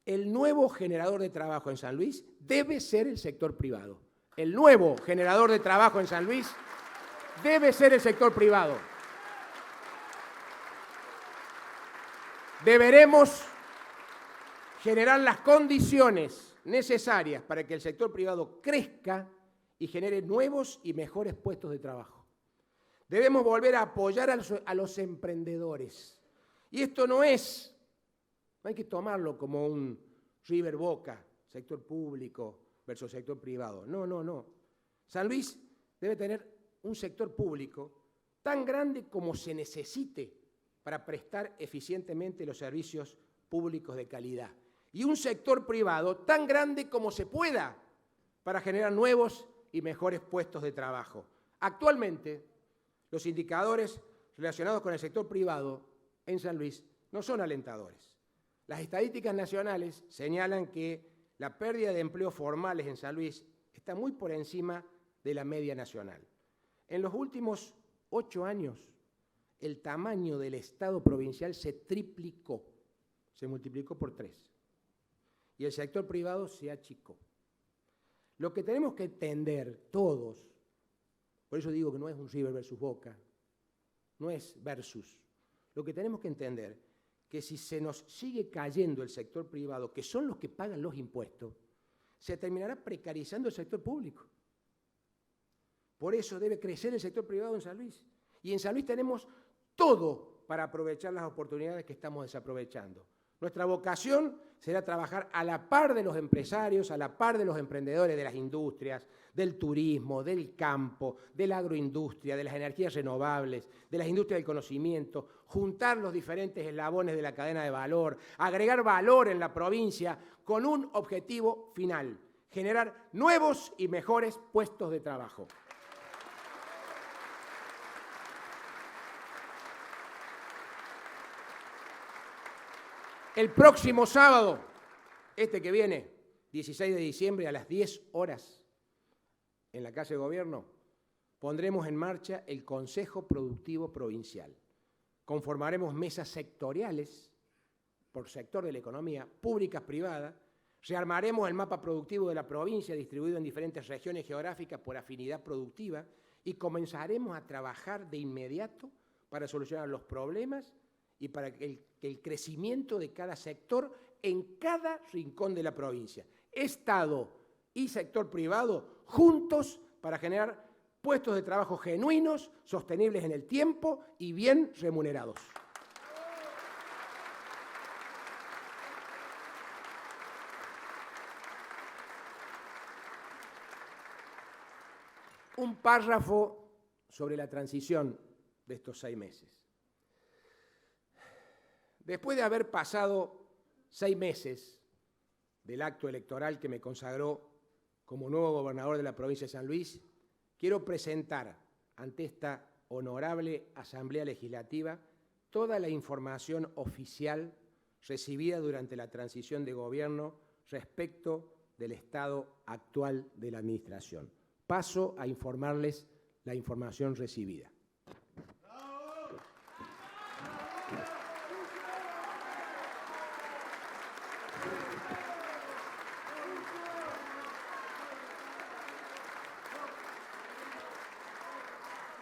Speaker 1: El nuevo generador de trabajo en San Luis debe ser el sector privado. El nuevo generador de trabajo en San Luis debe ser el sector privado. Deberemos generar las condiciones necesarias para que el sector privado crezca y genere nuevos y mejores puestos de trabajo. Debemos volver a apoyar a los emprendedores. Y esto no hay que tomarlo como un River Boca, sector público versus sector privado. No. San Luis debe tener un sector público tan grande como se necesite para prestar eficientemente los servicios públicos de calidad. Y un sector privado tan grande como se pueda para generar nuevos y mejores puestos de trabajo. Actualmente, los indicadores relacionados con el sector privado en San Luis no son alentadores. Las estadísticas nacionales señalan que la pérdida de empleos formales en San Luis está muy por encima de la media nacional. En los últimos 8 años, el tamaño del Estado provincial se triplicó, se multiplicó por 3. Y el sector privado se achicó. Lo que tenemos que entender todos, por eso digo que no es un River versus Boca, no es versus. Lo que tenemos que entender que si se nos sigue cayendo el sector privado, que son los que pagan los impuestos, se terminará precarizando el sector público. Por eso debe crecer el sector privado en San Luis. Y en San Luis tenemos todo para aprovechar las oportunidades que estamos desaprovechando. Nuestra vocación será trabajar a la par de los empresarios, a la par de los emprendedores de las industrias, del turismo, del campo, de la agroindustria, de las energías renovables, de las industrias del conocimiento, juntar los diferentes eslabones de la cadena de valor, agregar valor en la provincia con un objetivo final: generar nuevos y mejores puestos de trabajo. El próximo sábado, que viene, 16 de diciembre, a las 10 horas, en la Casa de Gobierno, pondremos en marcha el Consejo Productivo Provincial. Conformaremos mesas sectoriales por sector de la economía, públicas, privadas. Rearmaremos el mapa productivo de la provincia, distribuido en diferentes regiones geográficas por afinidad productiva, y comenzaremos a trabajar de inmediato para solucionar los problemas y para que el crecimiento de cada sector en cada rincón de la provincia. Estado y sector privado juntos para generar puestos de trabajo genuinos, sostenibles en el tiempo y bien remunerados. Un párrafo sobre la transición de estos 6 meses. Después de haber pasado 6 meses del acto electoral que me consagró como nuevo gobernador de la provincia de San Luis, quiero presentar ante esta honorable Asamblea Legislativa toda la información oficial recibida durante la transición de gobierno respecto del estado actual de la administración. Paso a informarles la información recibida.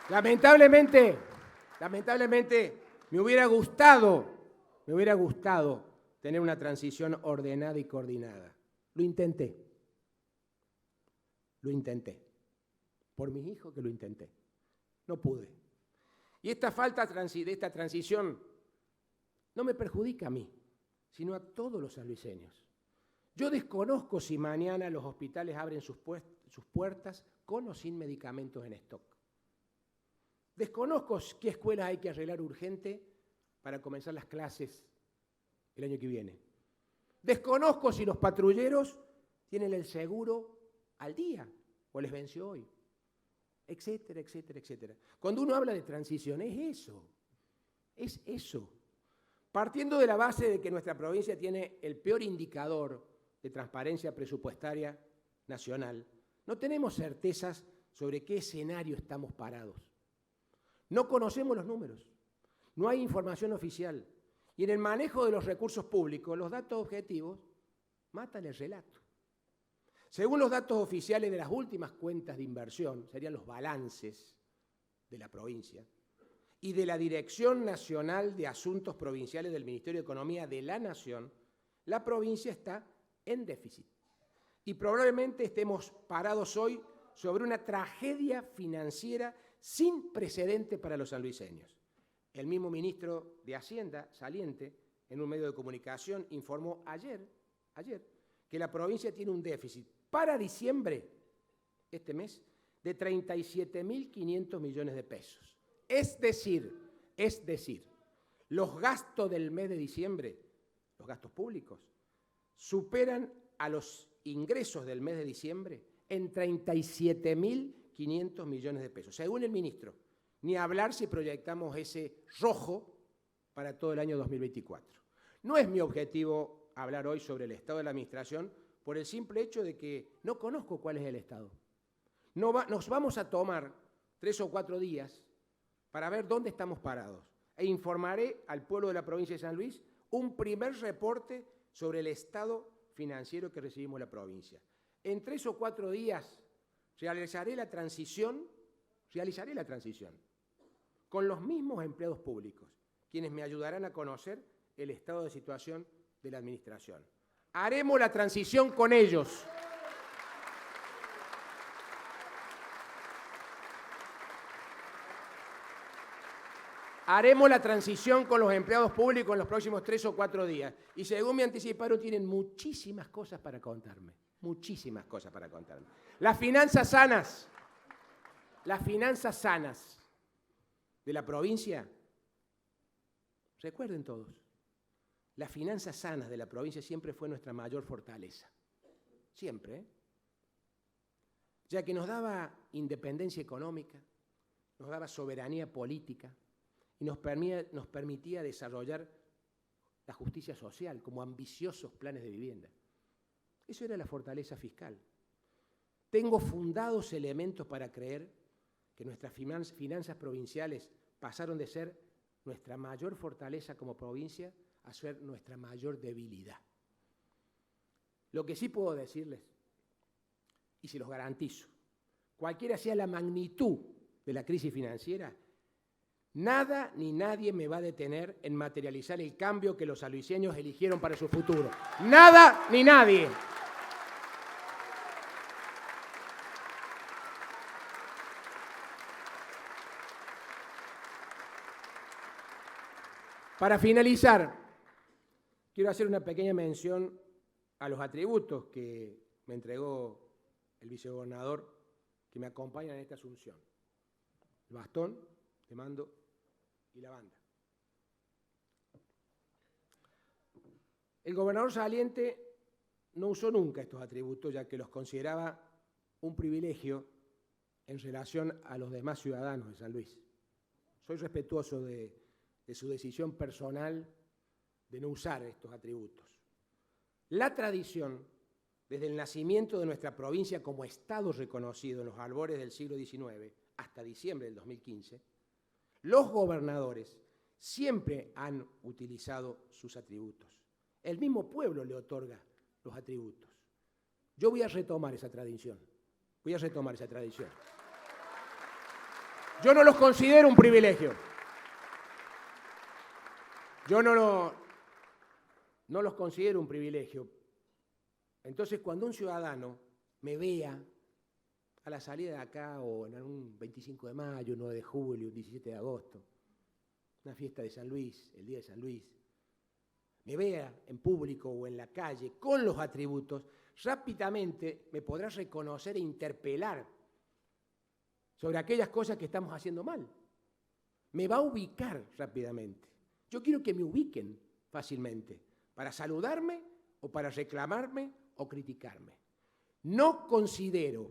Speaker 1: Lamentablemente, me hubiera gustado tener una transición ordenada y coordinada. Lo intenté. Por mis hijos que lo intenté. No pude. Y esta falta de esta transición no me perjudica a mí, sino a todos los sanluiseños. Yo desconozco si mañana los hospitales abren sus puertas con o sin medicamentos en stock. Desconozco qué escuelas hay que arreglar urgente para comenzar las clases el año que viene. Desconozco si los patrulleros tienen el seguro al día o les venció hoy, etcétera, etcétera, etcétera. Cuando uno habla de transición es eso. Partiendo de la base de que nuestra provincia tiene el peor indicador de transparencia presupuestaria nacional, no tenemos certezas sobre qué escenario estamos parados. No conocemos los números, no hay información oficial, y en el manejo de los recursos públicos, los datos objetivos matan el relato. Según los datos oficiales de las últimas cuentas de inversión, serían los balances de la provincia, y de la Dirección Nacional de Asuntos Provinciales del Ministerio de Economía de la Nación, la provincia está en déficit. Y probablemente estemos parados hoy sobre una tragedia financiera sin precedente para los sanluiseños. El mismo ministro de Hacienda, saliente, en un medio de comunicación, informó ayer que la provincia tiene un déficit para diciembre, este mes, de 37.500 millones de pesos. Es decir, los gastos del mes de diciembre, los gastos públicos, superan a los ingresos del mes de diciembre en 37.500 millones de pesos. Según el ministro, ni hablar si proyectamos ese rojo para todo el año 2024. No es mi objetivo hablar hoy sobre el estado de la administración por el simple hecho de que no conozco cuál es el estado. Nos vamos a tomar 3 o 4 días para ver dónde estamos parados e informaré al pueblo de la provincia de San Luis un primer reporte sobre el estado financiero que recibimos en la provincia. En 3 o 4 días realizaré la transición con los mismos empleados públicos, quienes me ayudarán a conocer el estado de situación de la administración. Haremos la transición con ellos. Haremos la transición con los empleados públicos en los próximos 3 o 4 días. Y según me anticiparon, tienen muchísimas cosas para contarme. Muchísimas cosas para contarme. Las finanzas sanas de la provincia, recuerden todos, las finanzas sanas de la provincia siempre fue nuestra mayor fortaleza. Siempre, ¿eh? Ya que nos daba independencia económica, nos daba soberanía política, y nos permitía desarrollar la justicia social como ambiciosos planes de vivienda. Eso era la fortaleza fiscal. Tengo fundados elementos para creer que nuestras finanzas provinciales pasaron de ser nuestra mayor fortaleza como provincia a ser nuestra mayor debilidad. Lo que sí puedo decirles, y se los garantizo, cualquiera sea la magnitud de la crisis financiera, nada ni nadie me va a detener en materializar el cambio que los sanluiseños eligieron para su futuro. Nada ni nadie. Para finalizar, quiero hacer una pequeña mención a los atributos que me entregó el vicegobernador que me acompañan en esta asunción. El bastón de mando y la banda. El gobernador saliente no usó nunca estos atributos, ya que los consideraba un privilegio en relación a los demás ciudadanos de San Luis. Soy respetuoso de su decisión personal de no usar estos atributos. La tradición, desde el nacimiento de nuestra provincia como Estado reconocido en los albores del siglo XIX hasta diciembre del 2015, los gobernadores siempre han utilizado sus atributos. El mismo pueblo le otorga los atributos. Yo voy a retomar esa tradición. Yo no los considero un privilegio. Yo no los considero un privilegio. Entonces, cuando un ciudadano me vea a la salida de acá o en un 25 de mayo, un 9 de julio, un 17 de agosto, una fiesta de San Luis, el día de San Luis, me vea en público o en la calle con los atributos, rápidamente me podrá reconocer e interpelar sobre aquellas cosas que estamos haciendo mal. Me va a ubicar rápidamente. Yo quiero que me ubiquen fácilmente para saludarme o para reclamarme o criticarme. No considero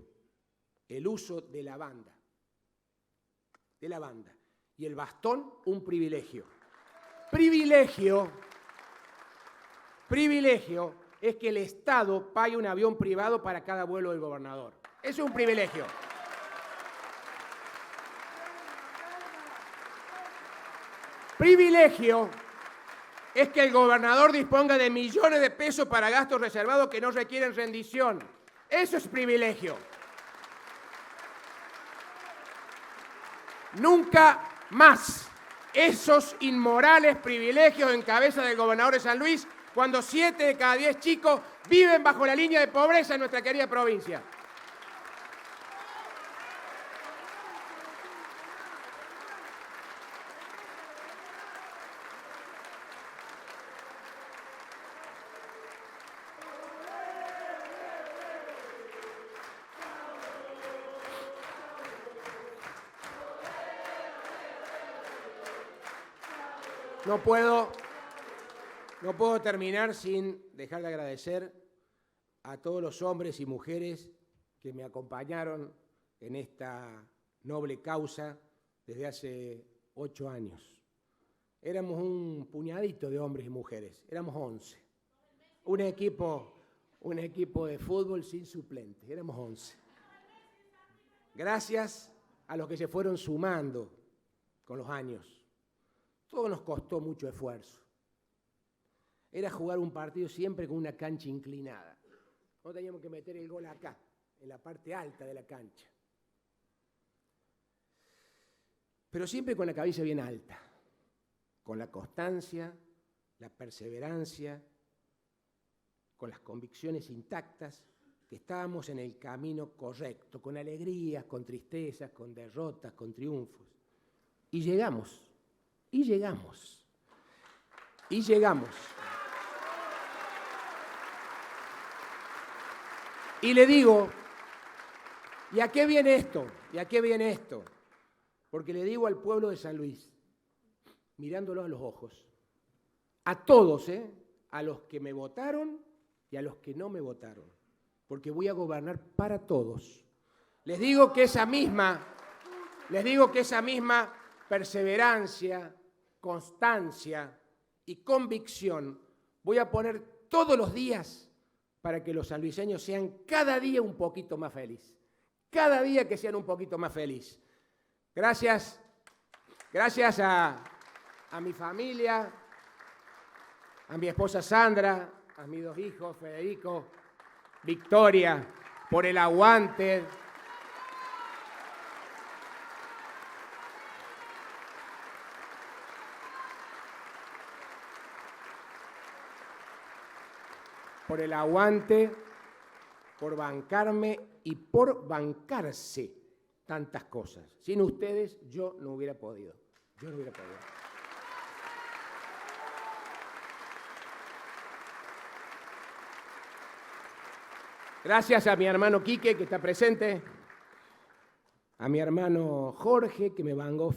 Speaker 1: el uso de la banda y el bastón un privilegio. Privilegio es que el Estado pague un avión privado para cada vuelo del gobernador. Eso es un privilegio. Privilegio es que el gobernador disponga de millones de pesos para gastos reservados que no requieren rendición. Eso es privilegio. Nunca más esos inmorales privilegios en cabeza del gobernador de San Luis, cuando 7 de cada 10 chicos viven bajo la línea de pobreza en nuestra querida provincia. No puedo terminar sin dejar de agradecer a todos los hombres y mujeres que me acompañaron en esta noble causa desde hace 8 años. Éramos un puñadito de hombres y mujeres, éramos 11. Un equipo de fútbol sin suplentes, éramos 11. Gracias a los que se fueron sumando con los años. Todo nos costó mucho esfuerzo. Era jugar un partido siempre con una cancha inclinada. No teníamos que meter el gol acá, en la parte alta de la cancha. Pero siempre con la cabeza bien alta, con la constancia, la perseverancia, con las convicciones intactas, que estábamos en el camino correcto, con alegrías, con tristezas, con derrotas, con triunfos. Y llegamos. Y llegamos. Y le digo, ¿y a qué viene esto? Porque le digo al pueblo de San Luis, mirándolo a los ojos, a todos, a los que me votaron y a los que no me votaron, porque voy a gobernar para todos. Les digo que esa misma perseverancia, constancia y convicción voy a poner todos los días para que los sanluiseños sean cada día un poquito más felices. Cada día que sean un poquito más felices. Gracias a mi familia, a mi esposa Sandra, a mis 2 hijos, Federico, Victoria, por el aguante. Por el aguante, por bancarme y por bancarse tantas cosas. Sin ustedes yo no hubiera podido. Gracias a mi hermano Quique, que está presente, a mi hermano Jorge, que me bancó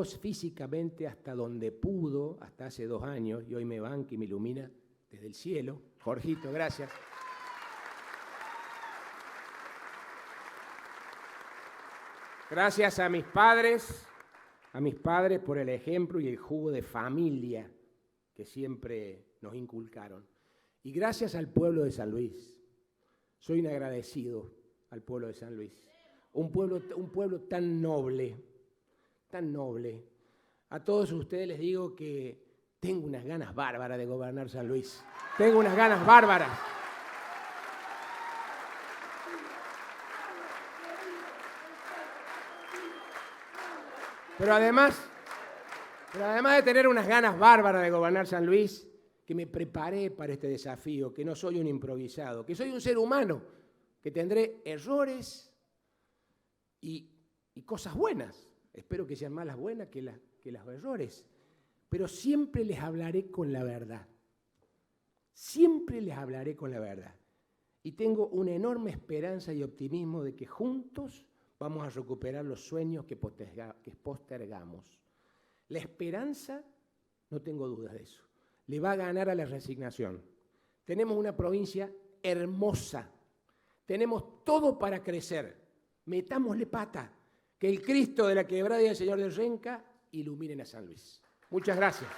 Speaker 1: físicamente hasta donde pudo, hasta hace 2 años, y hoy me banca y me ilumina desde el cielo. Jorgito, gracias. Gracias a mis padres por el ejemplo y el jugo de familia que siempre nos inculcaron. Y gracias al pueblo de San Luis. Soy un agradecido al pueblo de San Luis. Un pueblo tan noble, tan noble. A todos ustedes les digo que tengo unas ganas bárbaras de gobernar San Luis. Tengo unas ganas bárbaras. Pero además de tener unas ganas bárbaras de gobernar San Luis, que me preparé para este desafío, que no soy un improvisado, que soy un ser humano, que tendré errores y cosas buenas. Espero que sean más las buenas que los errores. Pero siempre les hablaré con la verdad. Siempre les hablaré con la verdad. Y tengo una enorme esperanza y optimismo de que juntos vamos a recuperar los sueños que postergamos. La esperanza, no tengo dudas de eso, le va a ganar a la resignación. Tenemos una provincia hermosa. Tenemos todo para crecer. Metámosle pata. Que el Cristo de la Quebrada y el Señor de Renca iluminen a San Luis. Muchas gracias.